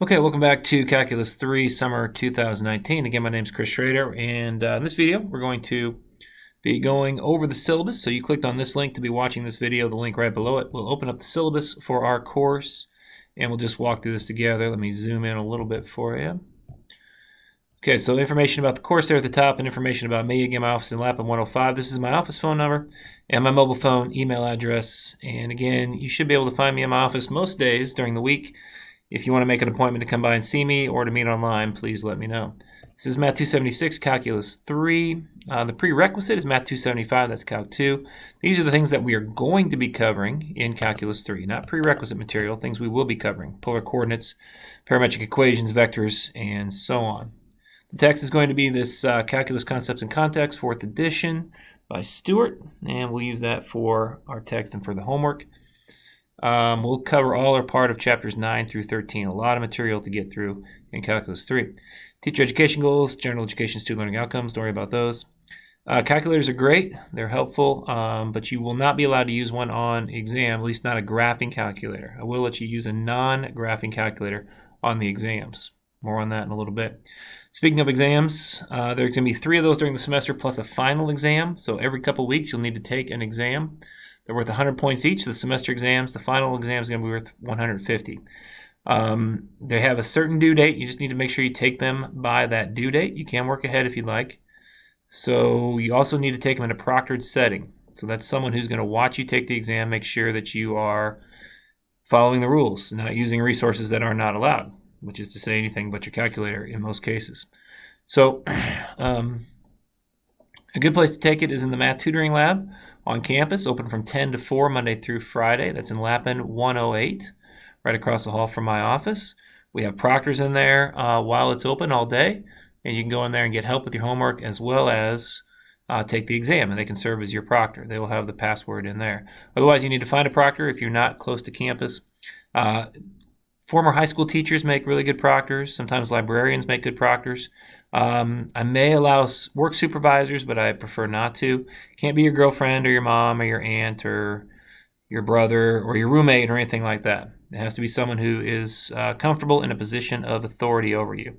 Okay, welcome back to Calculus 3, Summer 2019. Again, my name is Chris Schrader, and in this video, we're going to be going over the syllabus. So you clicked on this link to be watching this video. The link right below it will open up the syllabus for our course, and we'll just walk through this together. Let me zoom in a little bit for you. Okay, so information about the course there at the top, and information about me. Again, my office in Lapham 105. This is my office phone number and my mobile phone email address. And again, you should be able to find me in my office most days during the week. If you want to make an appointment to come by and see me or to meet online, please let me know. This is Math 276, Calculus 3. The prerequisite is Math 275, that's Calc 2. These are the things that we are going to be covering in Calculus 3, not prerequisite material, things we will be covering. Polar coordinates, parametric equations, vectors, and so on. The text is going to be this Calculus Concepts and Context, 4th edition by Stewart, and we'll use that for our text and for the homework. We'll cover all or part of chapters 9 through 13. A lot of material to get through in Calculus 3. Teacher education goals, general education student learning outcomes. Don't worry about those. Calculators are great. They're helpful, but you will not be allowed to use one on exam, at least not a graphing calculator. I will let you use a non-graphing calculator on the exams. More on that in a little bit. Speaking of exams, there's going to be 3 of those during the semester plus a final exam. So every couple weeks you'll need to take an exam. They're worth 100 points each. The semester exams, the final exam is going to be worth 150. They have a certain due date. You just need to make sure you take them by that due date. You can work ahead if you'd like. So you also need to take them in a proctored setting. So that's someone who's going to watch you take the exam, make sure that you are following the rules, not using resources that are not allowed, which is to say anything but your calculator in most cases. So a good place to take it is in the Math Tutoring Lab on campus, open from 10 to 4 Monday through Friday. That's in Lapham 108, right across the hall from my office. We have proctors in there while it's open all day, and you can go in there and get help with your homework as well as take the exam, and they can serve as your proctor. They will have the password in there. Otherwise, you need to find a proctor if you're not close to campus. Former high school teachers make really good proctors. Sometimes librarians make good proctors. I may allow work supervisors, but I prefer not to. Can't be your girlfriend or your mom or your aunt or your brother or your roommate or anything like that. It has to be someone who is comfortable in a position of authority over you.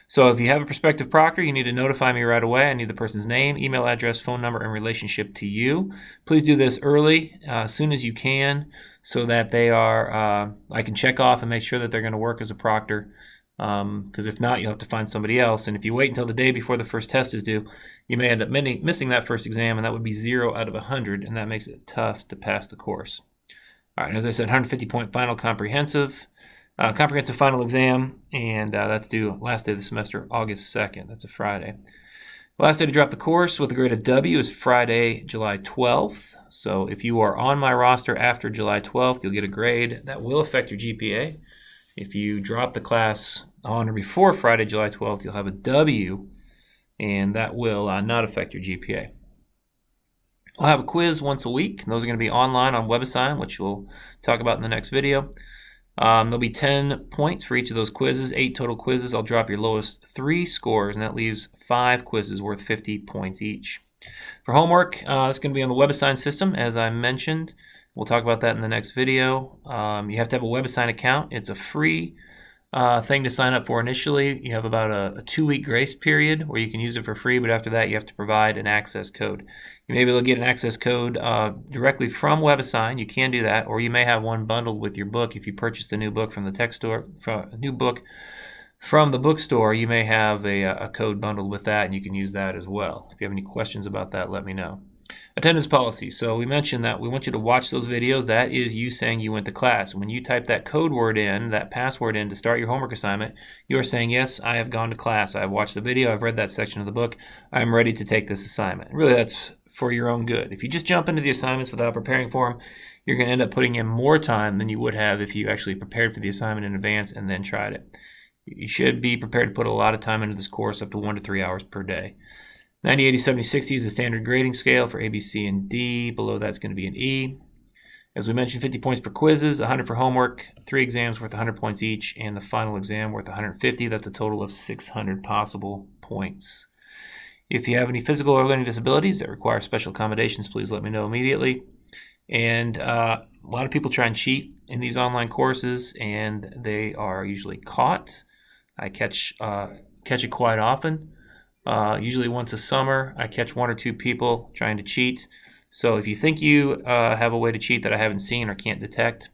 So if you have a prospective proctor, you need to notify me right away. I need the person's name, email address, phone number, and relationship to you. Please do this early, as soon as you can, so that they are, I can check off and make sure that they're going to work as a proctor. Because if not, you'll have to find somebody else. And if you wait until the day before the first test is due, you may end up missing that first exam, and that would be 0 out of 100, and that makes it tough to pass the course. All right, as I said, 150-point final comprehensive final exam, and that's due last day of the semester, August 2nd. That's a Friday. The last day to drop the course with a grade of W is Friday, July 12th. So if you are on my roster after July 12th, you'll get a grade that will affect your GPA. If you drop the class on or before Friday, July 12th, you'll have a W, and that will not affect your GPA. We'll have a quiz once a week. Those are going to be online on WebAssign, which we'll talk about in the next video. There'll be 10 points for each of those quizzes, 8 total quizzes. I'll drop your lowest 3 scores, and that leaves 5 quizzes worth 50 points each. For homework, it's going to be on the WebAssign system, as I mentioned. We'll talk about that in the next video. You have to have a WebAssign account. It's a free thing to sign up for initially. You have about a 2-week grace period where you can use it for free, but after that you have to provide an access code. You may be able to get an access code directly from WebAssign. You can do that, or you may have one bundled with your book. If you purchased a new book from the tech store, a new book from the bookstore, you may have a code bundled with that, and you can use that as well. If you have any questions about that, let me know. Attendance policy. So we mentioned that we want you to watch those videos. That is you saying you went to class. When you type that code word in, that password in to start your homework assignment, you are saying, yes, I have gone to class. I have watched the video. I've read that section of the book. I'm ready to take this assignment. Really, that's for your own good. If you just jump into the assignments without preparing for them, you're going to end up putting in more time than you would have if you actually prepared for the assignment in advance and then tried it. You should be prepared to put a lot of time into this course, up to 1 to 3 hours per day. 90, 80, 70, 60 is the standard grading scale for A, B, C, and D. Below that's going to be an E. As we mentioned, 50 points for quizzes, 100 for homework, 3 exams worth 100 points each, and the final exam worth 150. That's a total of 600 possible points. If you have any physical or learning disabilities that require special accommodations, please let me know immediately. And a lot of people try and cheat in these online courses, and they are usually caught. I catch it quite often. Usually once a summer, I catch one or two people trying to cheat. So if you think you have a way to cheat that I haven't seen or can't detect,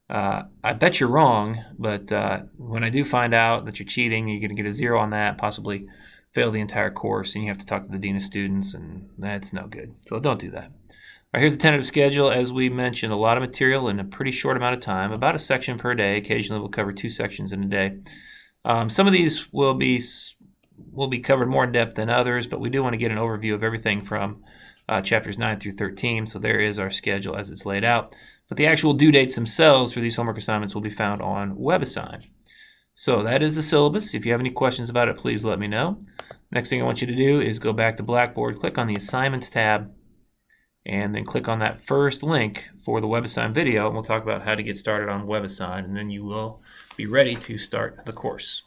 I bet you're wrong. But when I do find out that you're cheating, you're going to get a 0 on that, possibly fail the entire course, and you have to talk to the dean of students, and that's no good. So don't do that. All right, here's the tentative schedule. As we mentioned, a lot of material in a pretty short amount of time, about a section per day. Occasionally we'll cover 2 sections in a day. Some of these will be covered more in depth than others, but we do want to get an overview of everything from chapters 9 through 13. So there is our schedule as it's laid out. But the actual due dates themselves for these homework assignments will be found on WebAssign. So that is the syllabus. If you have any questions about it, please let me know. Next thing I want you to do is go back to Blackboard, click on the Assignments tab, and then click on that first link for the WebAssign video, and we'll talk about how to get started on WebAssign, and then you will be ready to start the course.